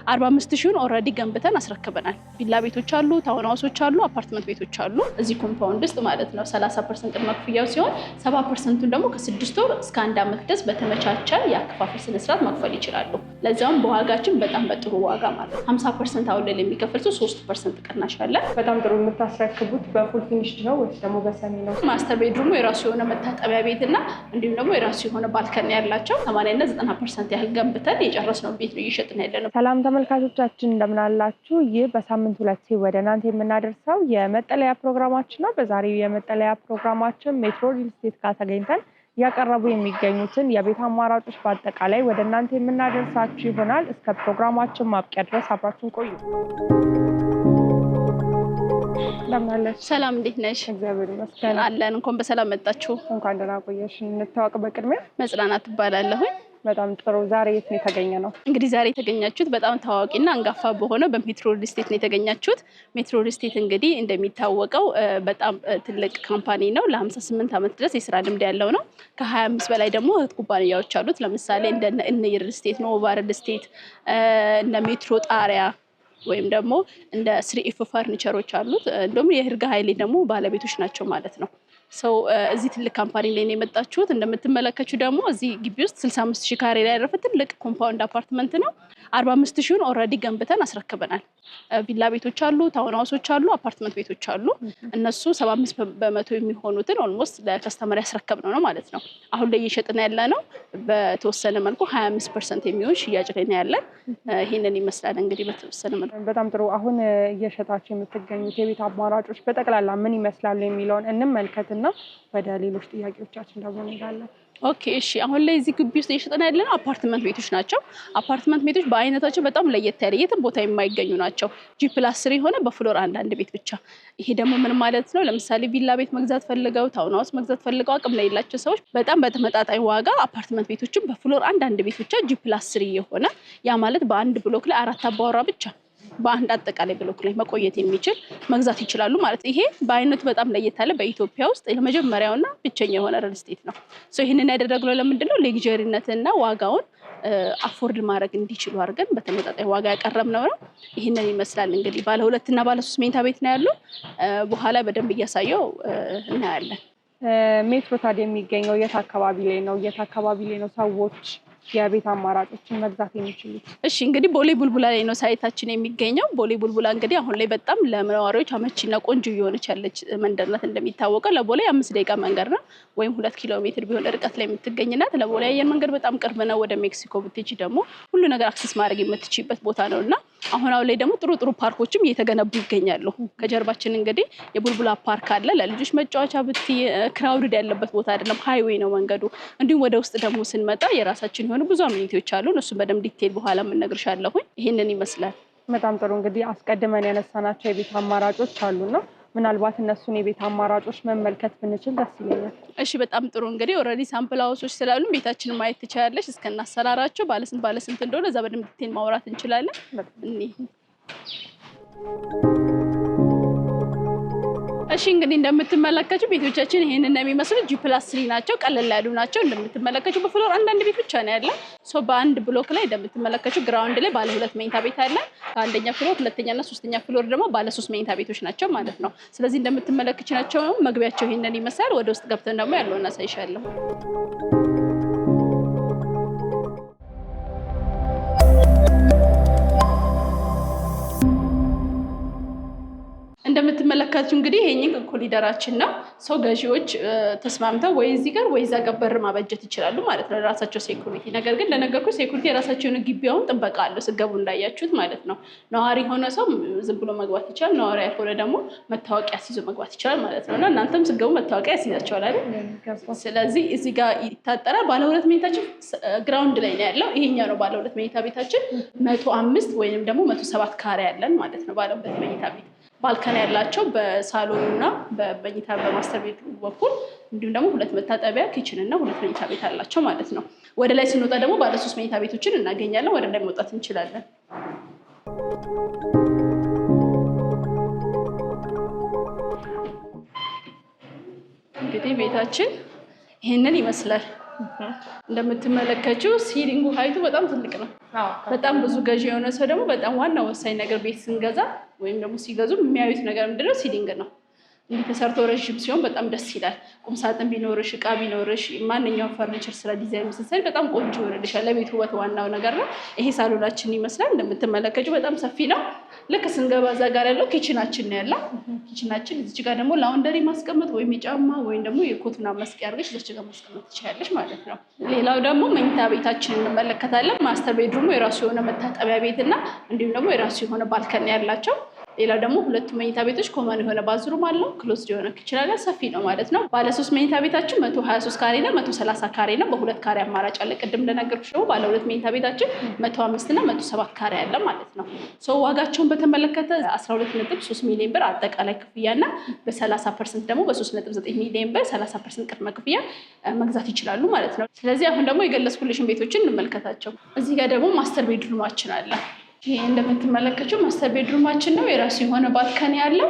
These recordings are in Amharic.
45,000 ኦሬዲ ገንብተን አስረክበናል። ቪላ ቤቶች አሉ፣ ታውን ሃውሶች አሉ፣ አፓርትመንት ቤቶች አሉ። እዚህ ኮምፓውንድ ውስጥ ማለት ነው 30% ቅድመ ክፍያው ሲሆን 70%ን ደግሞ ከ6 ወር እስከ 1 ዓመት ድረስ በተመቻቸ የአከፋፈል ስነ ስርዓት መክፈል ይችላሉ። ለዛውም በዋጋችን በጣም በጥሩ ዋጋ ማለት 50% አሁን ላይ የሚከፈል ሰው 3% ቅናሽ አለ። በጣም ጥሩ። የምታስረክቡት በፉል ፊኒሽድ ነው ወይስ ደግሞ በሰሚ ነው? ማስተር ቤድሩሙ የራሱ የሆነ መታጠቢያ ቤትና እንዲሁም ደግሞ የራሱ የሆነ ባልከኒ ያላቸው 80 እና 90% ያህል ገንብተን የጨረስነው ቤት ነው እየሸጥን ያለነው። ሰላም ተመልካቾቻችን እንደምን አላችሁ? ይህ በሳምንት 2 ወደ እናንተ የምናደርሰው የመጠለያ ፕሮግራማችን ነው። በዛሬው የመጠለያ ፕሮግራማችን ሜትሮ ሪል ስቴት ጋር ተገኝተን ያቀረቡ የሚገኙትን የቤት አማራጮች በአጠቃላይ ወደ እናንተ የምናደርሳችሁ ይሆናል። እስከ ፕሮግራማችን ማብቂያ ድረስ አብራችሁን ቆዩ። እንደምን አለሽ? ሰላም እንዴት ነሽ? እግዚአብሔር ይመስገን አለን። እንኳን በሰላም መጣችሁ። እንኳን ደህና ቆየሽ። እንተዋወቅ። በቅድሚያ መጽናናት ትባላለሁኝ። በጣም ጥሩ። ዛሬ የት ነው የተገኘ ነው? እንግዲህ ዛሬ የተገኛችሁት በጣም ታዋቂና አንጋፋ በሆነ በሜትሮ ሪል ስቴት ነው የተገኛችሁት። ሜትሮ ሪል ስቴት እንግዲህ እንደሚታወቀው በጣም ትልቅ ካምፓኒ ነው። ለ58 ዓመት ድረስ የስራ ልምድ ያለው ነው። ከ25 በላይ ደግሞ ኩባንያዎች አሉት። ለምሳሌ እንደ እነ ሪል ስቴት፣ ኖቫ ሪል ስቴት፣ እንደ ሜትሮ ጣሪያ ወይም ደግሞ እንደ ስሪኤፍ ፈርኒቸሮች አሉት። እንደውም የህርጋ ኃይሌ ደግሞ ባለቤቶች ናቸው ማለት ነው። ሰው እዚህ ትልቅ ካምፓኒ ላይ ነው የመጣችሁት። እንደምትመለከቱ ደግሞ እዚህ ግቢ ውስጥ 65,000 ካሬ ላይ ያረፈ ትልቅ ኮምፓውንድ አፓርትመንት ነው። 45,000 ኦሬዲ ገንብተን አስረክበናል። ቪላ ቤቶች አሉ፣ ታውን ሃውሶች አሉ፣ አፓርትመንት ቤቶች አሉ። እነሱ 75% የሚሆኑትን ኦልሞስት ለከስተመር ያስረከብነው ነው ማለት ነው። አሁን ላይ እየሸጥን ያለ ነው በተወሰነ መልኩ 25% የሚሆን ሽያጭ ላይ ነው ያለን። ይሄንን ይመስላል እንግዲህ በተወሰነ መልኩ። በጣም ጥሩ። አሁን እየሸጣችሁ የምትገኙት የቤት አማራጮች በጠቅላላ ምን ይመስላሉ የሚለውን እንመልከትና ወደ ሌሎች ጥያቄዎቻችን ደግሞ እንሄዳለን። ኦኬ እሺ። አሁን ላይ እዚህ ግቢ ውስጥ እየሸጥን ያለነው አፓርትመንት ቤቶች ናቸው። አፓርትመንት ቤቶች በአይነታቸው በጣም ለየት ያለ የትም ቦታ የማይገኙ ናቸው። G+3 የሆነ በፍሎር አንድ ቤት ብቻ። ይሄ ደግሞ ምን ማለት ነው? ለምሳሌ ቪላ ቤት መግዛት ፈልገው ታውን ሃውስ መግዛት ፈልገው አቅም ላይ የሌላቸው ሰዎች በጣም በተመጣጣኝ ዋጋ አፓርትመንት ቤቶችን በፍሎር አንድ ቤት ብቻ G+3 የሆነ ያ ማለት በአንድ ብሎክ ላይ 4 አባወራ ብቻ በአንድ አጠቃላይ ብሎክ ላይ መቆየት የሚችል መግዛት ይችላሉ ማለት ነው። ይሄ በአይነቱ በጣም ለየት ያለ በኢትዮጵያ ውስጥ ለመጀመሪያውና ብቸኛ የሆነ ሪል ስቴት ነው። ሶ ይሄንን ያደረግነው ለምንድነው? ሌግዠሪነትና ዋጋውን አፎርድ ማድረግ እንዲችሉ አድርገን በተመጣጣኝ ዋጋ ያቀረብነው ነው። ይሄንን ይመስላል እንግዲህ ባለ 2 እና ባለ 3 መኝታ ቤት ነው ያለው። በኋላ በደንብ እያሳየው እናያለን። ሜትሮ ታዲያ የሚገኘው የት አካባቢ ላይ ነው? የት አካባቢ ላይ ነው ሰዎች የቤት አማራጮችን መግዛት የሚችሉት? እሺ እንግዲህ ቦሌ ቡልቡላ ላይ ነው ሳይታችን የሚገኘው። ቦሌ ቡልቡላ እንግዲህ አሁን ላይ በጣም ለነዋሪዎች አመቺና ቆንጆ እየሆነች ያለች መንደር ናት። እንደሚታወቀው ለቦሌ 5 ደቂቃ መንገድ ነው ወይም 2 ኪሎ ሜትር ቢሆን ርቀት ላይ የምትገኝ ናት። ለቦሌ አየር መንገድ በጣም ቅርብ ነው። ወደ ሜክሲኮ ብትሄጂ ደግሞ ሁሉ ነገር አክሰስ ማድረግ የምትችይበት ቦታ ነውና አሁን ላይ ደግሞ ጥሩ ፓርኮችም እየተገነቡ ይገኛሉ። ከጀርባችን እንግዲህ የቡልቡላ ፓርክ አለ። ለልጆች መጫወቻ ክራውድድ ያለበት ቦታ አይደለም፣ ሃይዌይ ነው መንገዱ። እንዲሁም ወደ ውስጥ ደግሞ ስንመጣ የራሳችን ብዙ አሜኒቲዎች አሉ። እነሱ በደንብ ዲቴል በኋላ የምነግርሻለሁ። ይሄንን ይመስላል። በጣም ጥሩ። እንግዲህ አስቀድመን ያነሳናቸው የቤት አማራጮች አሉና ምናልባት እነሱን የቤት አማራጮች መመልከት ብንችል ደስ ይለኛል። እሺ በጣም ጥሩ። እንግዲህ ኦልሬዲ ሳምፕል ሃውሶች ስላሉ ቤታችንን ማየት ትችላለሽ። እስከናሰራራቸው ባለስንት እንደሆነ እዛ በደንብ ዲቴል ማውራት እንችላለን። እሺ እንግዲህ እንደምትመለከቱ ቤቶቻችን ይሄንን ነው የሚመስሉት። G+3 ናቸው። ቀለል ያሉ ናቸው። እንደምትመለከቱ በፍሎር አንድ ቤት ብቻ ነው ያለው። ሶ በአንድ ብሎክ ላይ እንደምትመለከቱ ግራውንድ ላይ ባለ 2 መኝታ ቤት አለ። አንደኛ ፍሎር፣ ሁለተኛ እና ሶስተኛ ፍሎር ደግሞ ባለ 3 መኝታ ቤቶች ናቸው ማለት ነው። ስለዚህ እንደምትመለከቱ ናቸው። መግቢያቸው ይሄንን ይመስላል። ወደ ውስጥ ገብተን ደግሞ ያለውን አሳይሻለሁ። እንደምትመለከቱ እንግዲህ ይሄኛው ኮሪደራችን ነው። ሰው ገዢዎች ተስማምተው ወይ እዚህ ጋር ወይ እዛ ጋር በር ማበጀት ይችላሉ ማለት ነው ለራሳቸው ሴኩሪቲ። ነገር ግን ለነገርኩ ሴኩሪቲ የራሳቸውን ግቢያውን ጥበቃ አለው ስገቡ እንዳያችሁት ማለት ነው። ነዋሪ ሆነ ሰው ዝም ብሎ መግባት ይችላል። ነዋሪ ያልሆነ ደግሞ መታወቂያ ሲይዞ መግባት ይችላል ማለት ነውና እናንተም ስገቡ መታወቂያ ያስይዛችኋል አይደል? ስለዚህ እዚህ ጋር ይታጠራል። ባለ 2 መኝታችን ግራውንድ ላይ ነው ያለው። ይሄኛው ነው ባለ 2 መኝታ ቤታችን 105 ወይንም ደግሞ 107 ካሬ ያለን ማለት ነው። ባለ 2 መኝታ ቤት ባልከን ያላቸው በሳሎንና በመኝታ በማስተር ቤት በኩል እንዲሁም ደግሞ 2 መታጠቢያ ኪችን እና 2 መኝታ ቤት አላቸው ማለት ነው። ወደ ላይ ስንወጣ ደግሞ ባለ 3 መኝታ ቤቶችን እናገኛለን። ወደ ላይ መውጣት እንችላለን። እንግዲህ ቤታችን ይሄንን ይመስላል። እንደምትመለከችው ሲሊንጉ ሀይቱ በጣም ትልቅ ነው። በጣም ብዙ ገዢ የሆነ ሰው ደግሞ በጣም ዋና ወሳኝ ነገር ቤት ስንገዛ ወይም ደግሞ ሲገዙ የሚያዩት ነገር ምንድነው? ሲሊንግ ነው። እንዲህ ተሰርቶ ረዥም ሲሆን በጣም ደስ ይላል። ቁምሳጥን ቢኖርሽ፣ እቃ ቢኖርሽ፣ ማንኛውም ፈርኒቸር ስራ ዲዛይን ስትሰሪ በጣም ቆንጆ ይሆንልሻል። ለቤት ውበት ዋናው ነገር ነው። ይሄ ሳሎናችን ይመስላል። እንደምትመለከችው በጣም ሰፊ ነው። ልክ ስንገባ እዛ ጋር ያለው ኪችናችን ነው ያለው። ኪችናችን እዚህ ጋር ደግሞ ላውንደሪ ማስቀመጥ ወይም የጫማ ወይም ደግሞ የኮትና መስቂያ አድርገሽ እዚህ ጋር ማስቀመጥ ትችላለሽ ማለት ነው። ሌላው ደግሞ መኝታ ቤታችን እንመለከታለን። ማስተር ቤድሩሙ የራሱ የሆነ መታጠቢያ ቤት እና እንዲሁም ደግሞ የራሱ የሆነ ባልከኒ ያላቸው። ሌላው ደግሞ ሁለቱ መኝታ ቤቶች ኮመን የሆነ ባዝሩም አለው። ክሎዝድ የሆነ ኪችን አለ። ሰፊ ነው ማለት ነው። ባለ 3 መኝታ ቤታችን 123 ካሬ እና 130 ካሬ ነው። በሁለት ካሬ አማራጭ አለ። ቅድም እንደነገርኩሽ ደግሞ ባለ 2 መኝታ ቤታችን 105 እና 107 ካሬ አለ ማለት ነው። ዋጋቸውን በተመለከተ 12.3 ሚሊዮን ብር አጠቃላይ ክፍያና በ30% ደግሞ በ3.9 ሚሊዮን ብር 30% ቅድመ ክፍያ መግዛት ይችላሉ ማለት ነው። ስለዚህ አሁን ደግሞ የገለጽኩልሽን ቤቶችን እንመልከታቸው። እዚህ ጋር ደግሞ ማስተር ቤድሩማችን አለ። ይሄ እንደምትመለከችው ማስተር ቤድሩማችን ነው። የራሱ የሆነ ባልከኒ ያለው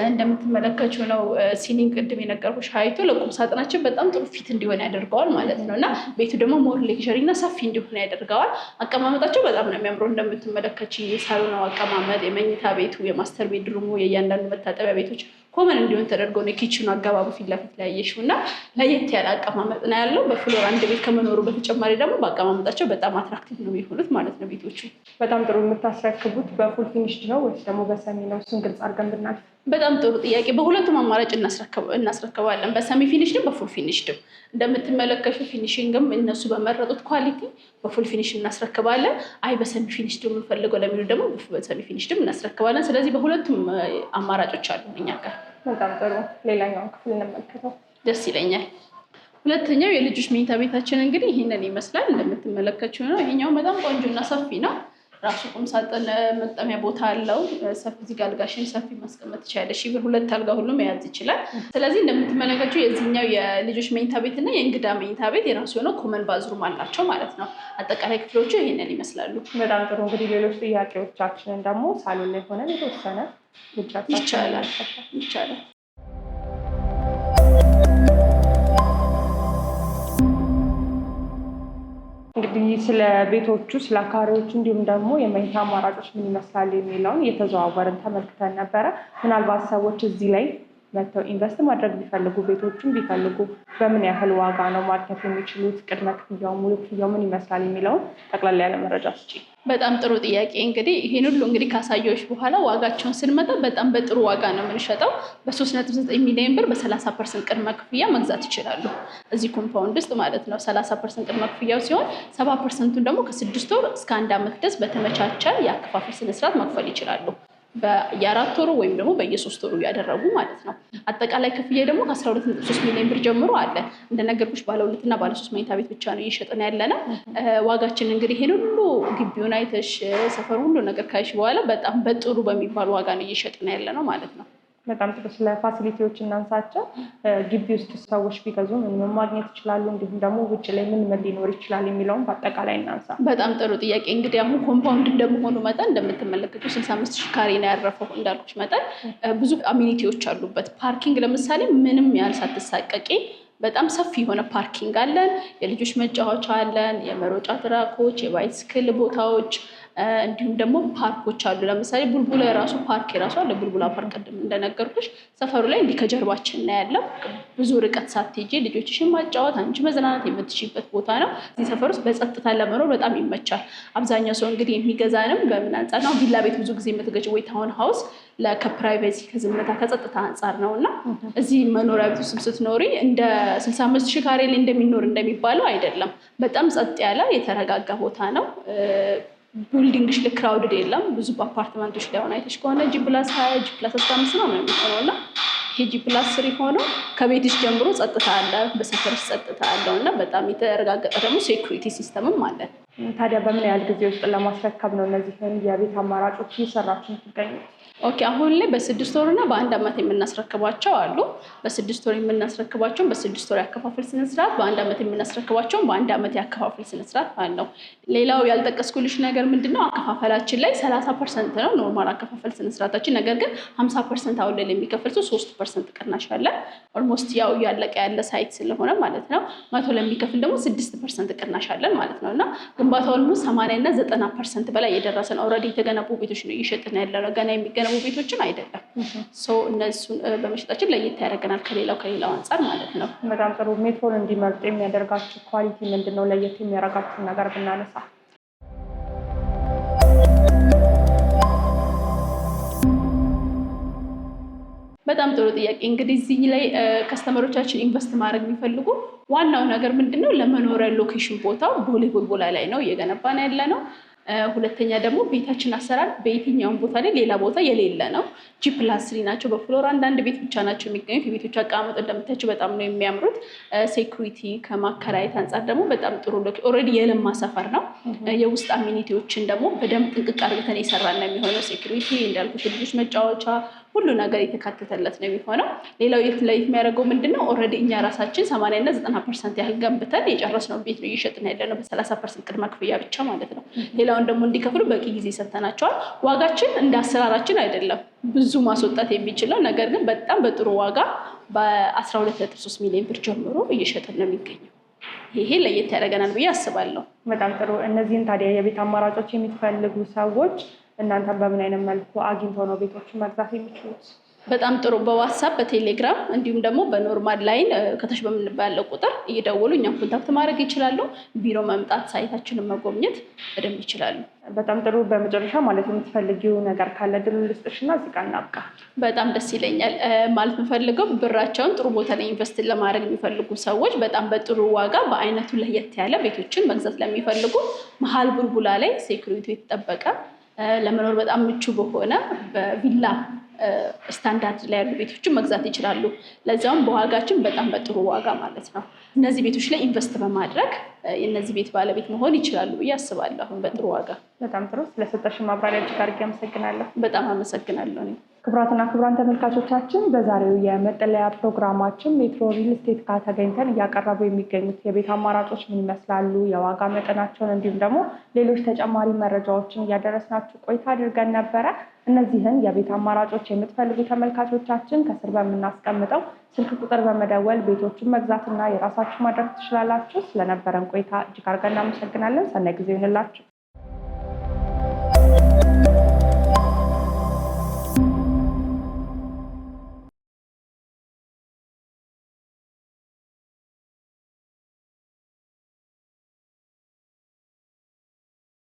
እንደምትመለከችው ነው። ሲሊንግ ቅድም የነገርኩሽ ሀይቱ ለቁም ሳጥናችን በጣም ጥሩ ፊት እንዲሆን ያደርገዋል ማለት ነው እና ቤቱ ደግሞ ሞር ሌክዠሪ እና ሰፊ እንዲሆን ያደርገዋል። አቀማመጣቸው በጣም ነው የሚያምረው። እንደምትመለከች የሳሎኑ አቀማመጥ፣ የመኝታ ቤቱ፣ የማስተር ቤድሩሙ፣ የእያንዳንዱ መታጠቢያ ቤቶች ኮመን እንዲሆን ተደርገው ነው። የኪችኑ አገባቡ ፊት ለፊት ላይ ያየሽው እና ለየት ያለ አቀማመጥ ነው ያለው። በፍሎር አንድ ቤት ከመኖሩ በተጨማሪ ደግሞ በአቀማመጣቸው በጣም አትራክቲቭ ነው የሚሆኑት ማለት ነው ቤቶቹ። በጣም ጥሩ። የምታስረክቡት በፉል ፊኒሽድ ነው ወይስ ደግሞ በሰሚ ነው? እሱን ግልጽ አድርገን ብናል። በጣም ጥሩ ጥያቄ። በሁለቱም አማራጭ እናስረክባለን፣ በሰሚ ፊኒሽድም በፉል ፊኒሽድም። እንደምትመለከቱ ፊኒሽንግም እነሱ በመረጡት ኳሊቲ በፉል ፊኒሽድ እናስረክባለን። አይ በሰሚ ፊኒሽድ የምንፈልገው ለሚሉ ደግሞ በሰሚ ፊኒሽድም እናስረክባለን። ስለዚህ በሁለቱም አማራጮች አሉ እኛ ጋር። በጣም ጥሩ። ሌላኛውን ክፍል እንመልከተው። ደስ ይለኛል። ሁለተኛው የልጆች መኝታ ቤታችን እንግዲህ ይህንን ይመስላል። እንደምትመለከችው ነው። ይሄኛው በጣም ቆንጆና ሰፊ ነው። ራሱ ቁም ሳጥን መጠሚያ ቦታ አለው። ሰፊ እዚህ ጋር አልጋሽን ሰፊ ማስቀመጥ ትችላለሽ። ይብር 2 አልጋ ሁሉ መያዝ ይችላል። ስለዚህ እንደምትመለከቱ የዚህኛው የልጆች መኝታ ቤት እና የእንግዳ መኝታ ቤት የራሱ የሆነ ኮመን ባዝሩም አላቸው ማለት ነው። አጠቃላይ ክፍሎቹ ይሄንን ይመስላሉ። በጣም ጥሩ። እንግዲህ ሌሎች ጥያቄዎቻችንን ደግሞ ሳሎን ላይ ሆነን የተወሰነ ይቻላል። እንግዲህ ስለ ቤቶቹ፣ ስለ ካሬዎቹ እንዲሁም ደግሞ የመኝታ አማራጮች ምን ይመስላሉ የሚለውን እየተዘዋወርን ተመልክተን ነበረ። ምናልባት ሰዎች እዚህ ላይ መጥተው ኢንቨስት ማድረግ ቢፈልጉ፣ ቤቶቹን ቢፈልጉ በምን ያህል ዋጋ ነው ማግኘት የሚችሉት? ቅድመ ክፍያው፣ ሙሉ ክፍያው ምን ይመስላል የሚለውን ጠቅላላ ያለ መረጃ ስጪ። በጣም ጥሩ ጥያቄ። እንግዲህ ይህን ሁሉ እንግዲህ ካሳየዎች በኋላ ዋጋቸውን ስንመጣ በጣም በጥሩ ዋጋ ነው የምንሸጠው። በ3.9 ሚሊዮን ብር በ30% ቅድመ ክፍያ መግዛት ይችላሉ እዚህ ኮምፓውንድ ውስጥ ማለት ነው። 30% ቅድመ ክፍያው ሲሆን 70%ን ደግሞ ከ6 ወር እስከ 1 ዓመት ድረስ በተመቻቸ የአከፋፈል ስነስርዓት መክፈል ይችላሉ። በየ4 ወሩ ወይም ደግሞ በየ3 ወሩ እያደረጉ ማለት ነው። አጠቃላይ ክፍያ ደግሞ ከ12.3 ሚሊዮን ብር ጀምሮ አለ። እንደነገርኩሽ ባለ 2 እና ባለ 3 መኝታ ቤት ብቻ ነው እየሸጥን ያለነው። ዋጋችን እንግዲህ ይሄን ሁሉ ግቢውን አይተሽ ሰፈሩ ሁሉ ነገር ካይሽ በኋላ በጣም በጥሩ በሚባል ዋጋ ነው እየሸጥን ያለነው ማለት ነው። በጣም ጥሩ። ስለ ፋሲሊቲዎች እናንሳቸው። ግቢ ውስጥ ሰዎች ቢገዙ ምን ማግኘት ይችላሉ? እንዲሁም ደግሞ ውጭ ላይ ምን ሊኖር ይችላል የሚለውን በአጠቃላይ እናንሳ። በጣም ጥሩ ጥያቄ። እንግዲህ አሁን ኮምፓውንድ እንደመሆኑ መጠን እንደምትመለከቱ 65,000 ካሬ ነው ያረፈው። እንዳልኩሽ መጠን ብዙ አሚኒቲዎች አሉበት። ፓርኪንግ ለምሳሌ ምንም ያህል ሳትሳቀቂ በጣም ሰፊ የሆነ ፓርኪንግ አለን። የልጆች መጫወቻ አለን፣ የመሮጫ ትራኮች፣ የባይስክል ቦታዎች እንዲሁም ደግሞ ፓርኮች አሉ። ለምሳሌ ቡልቡላ የራሱ ፓርክ የራሱ አለ። ቡልቡላ ፓርክ ቅድም እንደነገርኩሽ ሰፈሩ ላይ እንዲህ ከጀርባችን ነው ያለው። ብዙ ርቀት ሳትሄጂ ልጆችሽን ማጫወት፣ አንቺ መዝናናት የምትችይበት ቦታ ነው። እዚህ ሰፈር ውስጥ በጸጥታ ለመኖር በጣም ይመቻል። አብዛኛው ሰው እንግዲህ የሚገዛንም በምን አንጻር ነው? ቪላ ቤት ብዙ ጊዜ የምትገጭ ወይ ታውን ሀውስ ከፕራይቬሲ ከዝምታ ከጸጥታ አንጻር ነው እና እዚህ መኖሪያ ቤት ውስጥ ስትኖሪ እንደ 65,000 ካሬ ላይ እንደሚባለው አይደለም። በጣም ጸጥ ያለ የተረጋጋ ቦታ ነው። ቢልዲንግሽ ልክ ክራውድድ የለም። ብዙ በአፓርትመንቶች ላይ ሆነ አይተሽ ከሆነ +20 +15 ነው የሚሆነው እና ይሄ +3 ሆኖ ከቤትሽ ጀምሮ ጸጥታ አለ፣ በሰፈርሽ ጸጥታ አለው እና በጣም የተረጋገጠ ደግሞ ሴኩሪቲ ሲስተምም አለ። ታዲያ በምን ያህል ጊዜ ውስጥ ለማስረከብ ነው እነዚህን የቤት አማራጮች እየሰራችሁ የምትገኙት? ኦኬ አሁን ላይ በ6 ወር እና በ1 ዓመት የምናስረክባቸው አሉ። በ6 ወር የምናስረክባቸው በ6 ወር ያከፋፈል ስነስርዓት፣ በ1 ዓመት የምናስረክባቸው በ1 ዓመት ያከፋፈል ስነስርዓት አለው። ሌላው ያልጠቀስኩልሽ ነገር ምንድነው አከፋፈላችን ላይ 30% ነው ኖርማል አከፋፈል ስነስርዓታችን። ነገር ግን 50% አሁን ላይ የሚከፍል ሰው 3% ቅናሽ አለ። ኦልሞስት ያው ያለቀ ያለ ሳይት ስለሆነ ማለት ነው። 100 ለሚከፍል ደግሞ 6% ቅናሽ አለን ማለት ነውና ግንባታው ኦልሞስት 80 እና 90% በላይ የደረሰ ነው። ኦልሬዲ የተገነቡ ቤቶች ነው እየሸጥን ያለነው ገና የሚገነቡ ቤቶችን አይደለም። እነሱን በመሸጣችን ለየት ያደርገናል ከሌላው አንጻር ማለት ነው። በጣም ጥሩ። ሜትሮን እንዲመርጡ የሚያደርጋችሁ ኳሊቲ ምንድነው? ለየት የሚያደርጋችሁ ነገር ብናነሳ በጣም ጥሩ ጥያቄ። እንግዲህ እዚህ ላይ ከስተመሮቻችን ኢንቨስት ማድረግ የሚፈልጉ ዋናው ነገር ምንድነው ለመኖሪያ ሎኬሽን ቦታው ቦሌ ቡልቡላ ላይ ነው እየገነባን ያለ ነው። ሁለተኛ ደግሞ ቤታችን አሰራር በየትኛውም ቦታ ላይ ሌላ ቦታ የሌለ ነው። ጂ+3 ናቸው። በፍሎር አንዳንድ ቤት ብቻ ናቸው የሚገኙት። የቤቶች አቀማመጥ እንደምታዩት በጣም ነው የሚያምሩት። ሴኩሪቲ ከማከራየት አንጻር ደግሞ በጣም ጥሩ ኦልሬዲ የለማ ሰፈር ነው። የውስጥ አሚኒቲዎችን ደግሞ በደንብ ጥንቅቅ አድርገን የሰራን ነው የሚሆነው። ሴኩሪቲ እንዳልኩት ልጆች መጫወቻ ሁሉ ነገር የተካተተለት ነው የሚሆነው። ሌላው ላይ የሚያደርገው ምንድነው ኦልሬዲ እኛ ራሳችን 80 እና 90% ያህል ገንብተን የጨረስነው ቤት ነው እየሸጥን ያለነው በ30% ቅድመ ክፍያ ብቻ ማለት ነው። ሌላውን ደግሞ እንዲከፍሉ በቂ ጊዜ ሰጥተናቸዋል። ዋጋችን እንደ አሰራራችን አይደለም ብዙ ማስወጣት የሚችለው ነገር ግን በጣም በጥሩ ዋጋ በ12.3 ሚሊዮን ብር ጀምሮ እየሸጥን ነው የሚገኘው። ይሄ ለየት ያደርገናል ብዬ አስባለሁ። በጣም ጥሩ። እነዚህን ታዲያ የቤት አማራጮች የሚፈልጉ ሰዎች እናንተን በምን አይነት መልኩ አግኝተው ነው ቤቶችን መግዛት የሚችሉት? በጣም ጥሩ። በዋትሳፕ በቴሌግራም እንዲሁም ደግሞ በኖርማል ላይን ከታች በምንባለው ቁጥር እየደወሉ እኛም ኮንታክት ማድረግ ይችላሉ። ቢሮ መምጣት ሳይታችንን መጎብኘት በደንብ ይችላሉ። በጣም ጥሩ። በመጨረሻ ማለት የምትፈልጊው ነገር ካለ ድል ልስጥሽና እዚህ ጋር እናብቃ። በጣም ደስ ይለኛል። ማለት የምፈልገው ብራቸውን ጥሩ ቦታ ላይ ኢንቨስት ለማድረግ የሚፈልጉ ሰዎች በጣም በጥሩ ዋጋ በአይነቱ ለየት ያለ ቤቶችን መግዛት ለሚፈልጉ መሀል ቡልቡላ ላይ ሴኩሪቲ የተጠበቀ ለመኖር በጣም ምቹ በሆነ በቪላ ስታንዳርድ ላይ ያሉ ቤቶችን መግዛት ይችላሉ። ለዛውም በዋጋችን በጣም በጥሩ ዋጋ ማለት ነው። እነዚህ ቤቶች ላይ ኢንቨስት በማድረግ የእነዚህ ቤት ባለቤት መሆን ይችላሉ ብዬ አስባለሁ። አሁን በጥሩ ዋጋ። በጣም ጥሩ። ስለሰጠሽን ማብራሪያ እጅግ አድርጌ አመሰግናለሁ። በጣም አመሰግናለሁ። ክቡራትና ክቡራን ተመልካቾቻችን በዛሬው የመጠለያ ፕሮግራማችን ሜትሮ ሪል ስቴት ጋር ተገኝተን እያቀረቡ የሚገኙት የቤት አማራጮች ምን ይመስላሉ፣ የዋጋ መጠናቸውን እንዲሁም ደግሞ ሌሎች ተጨማሪ መረጃዎችን እያደረስናችሁ ቆይታ አድርገን ነበረ። እነዚህን የቤት አማራጮች የምትፈልጉ ተመልካቾቻችን ከስር በምናስቀምጠው ስልክ ቁጥር በመደወል ቤቶችን መግዛትና የራሳችሁ ማድረግ ትችላላችሁ። ስለነበረን ቆይታ እጅግ አድርገን እናመሰግናለን። ሰናይ ጊዜ ይሁንላችሁ።